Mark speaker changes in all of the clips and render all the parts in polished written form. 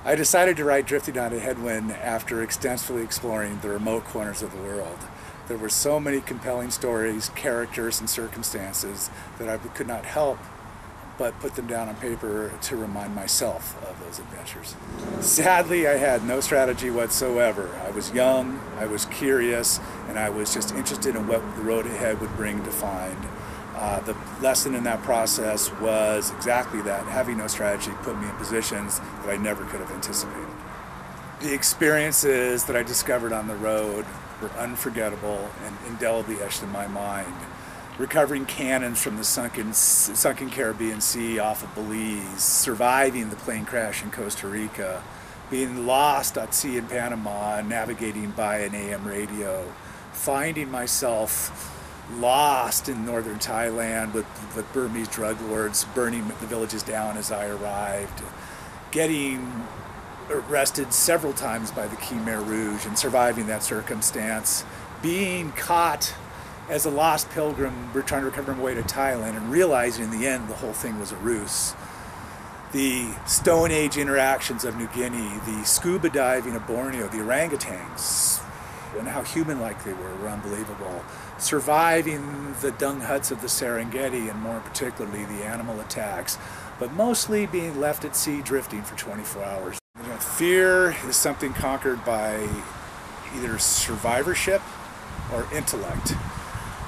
Speaker 1: I decided to write Drifting on a Headwind after extensively exploring the remote corners of the world. There were so many compelling stories, characters, and circumstances that I could not help but put them down on paper to remind myself of those adventures. Sadly, I had no strategy whatsoever. I was young, I was curious, and I was just interested in what the road ahead would bring to find. The lesson in that process was exactly that. Having no strategy put me in positions that I never could have anticipated. The experiences that I discovered on the road were unforgettable and indelibly etched in my mind. Recovering cannons from the sunken Caribbean Sea off of Belize, surviving the plane crash in Costa Rica, being lost at sea in Panama, navigating by an AM radio, finding myself lost in northern Thailand with Burmese drug lords burning the villages down as I arrived, getting arrested several times by the Khmer Rouge and surviving that circumstance, being caught as a lost pilgrim trying to recover my way to Thailand and realizing in the end the whole thing was a ruse. The Stone Age interactions of New Guinea, the scuba diving of Borneo, the orangutans, and how human-like they were unbelievable. Surviving the dung huts of the Serengeti, and more particularly the animal attacks, but mostly being left at sea drifting for 24 hours. Fear is something conquered by either survivorship or intellect.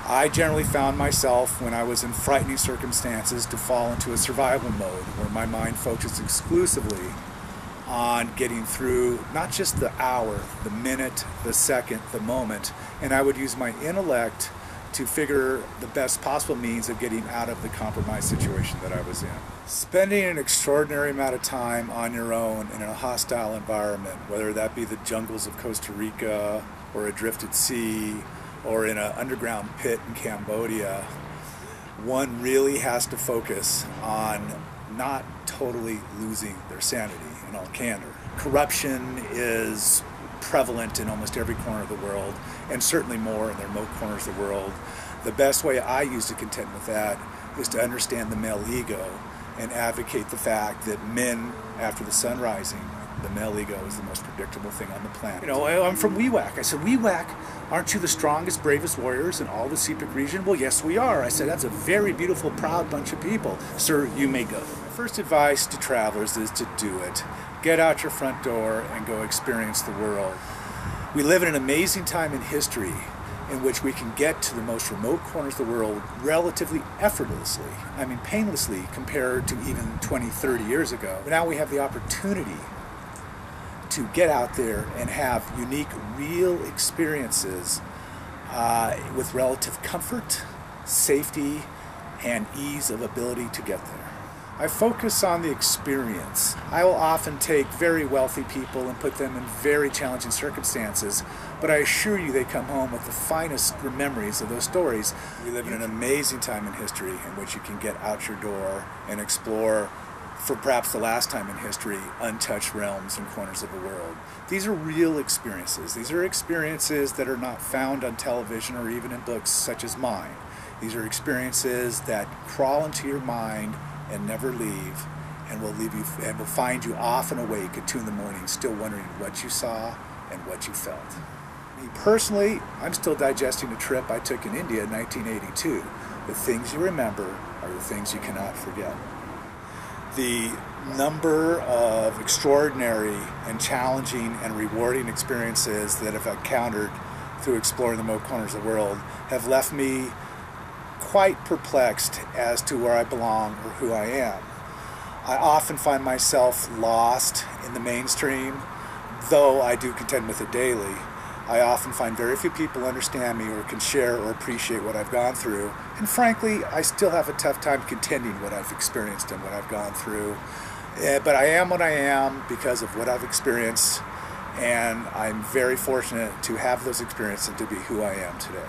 Speaker 1: I generally found myself, when I was in frightening circumstances, to fall into a survival mode where my mind focused exclusively on getting through not just the hour, the minute, the second, the moment, and I would use my intellect to figure the best possible means of getting out of the compromised situation that I was in. Spending an extraordinary amount of time on your own in a hostile environment, whether that be the jungles of Costa Rica or adrift at sea or in an underground pit in Cambodia, one really has to focus on not totally losing their sanity in all candor. Corruption is prevalent in almost every corner of the world, and certainly more in the remote corners of the world. The best way I use to contend with that is to understand the male ego and advocate the fact that men, after the sun rising, the male ego is the most predictable thing on the planet. You know, I'm from Wewak. I said, Wewak, aren't you the strongest, bravest warriors in all the Sepik region? Well, yes, we are. I said, that's a very beautiful, proud bunch of people. Sir, you may go. My first advice to travelers is to do it. Get out your front door and go experience the world. We live in an amazing time in history in which we can get to the most remote corners of the world relatively effortlessly, I mean painlessly, compared to even 20, 30 years ago. But now we have the opportunity to get out there and have unique, real experiences with relative comfort, safety, and ease of ability to get there. I focus on the experience. I will often take very wealthy people and put them in very challenging circumstances, but I assure you they come home with the finest memories of those stories. We live in an amazing time in history in which you can get out your door and explore, for perhaps the last time in history, untouched realms and corners of the world. These are real experiences. These are experiences that are not found on television or even in books such as mine. These are experiences that crawl into your mind and never leave, and will leave you and will find you off and awake at 2 in the morning, still wondering what you saw and what you felt. Me personally, I'm still digesting a trip I took in India in 1982. The things you remember are the things you cannot forget. The number of extraordinary and challenging and rewarding experiences that I've encountered through exploring the remote corners of the world have left me quite perplexed as to where I belong or who I am. I often find myself lost in the mainstream, though I do contend with it daily. I often find very few people understand me or can share or appreciate what I've gone through, and frankly, I still have a tough time contending what I've experienced and what I've gone through. But I am what I am because of what I've experienced, and I'm very fortunate to have those experiences and to be who I am today.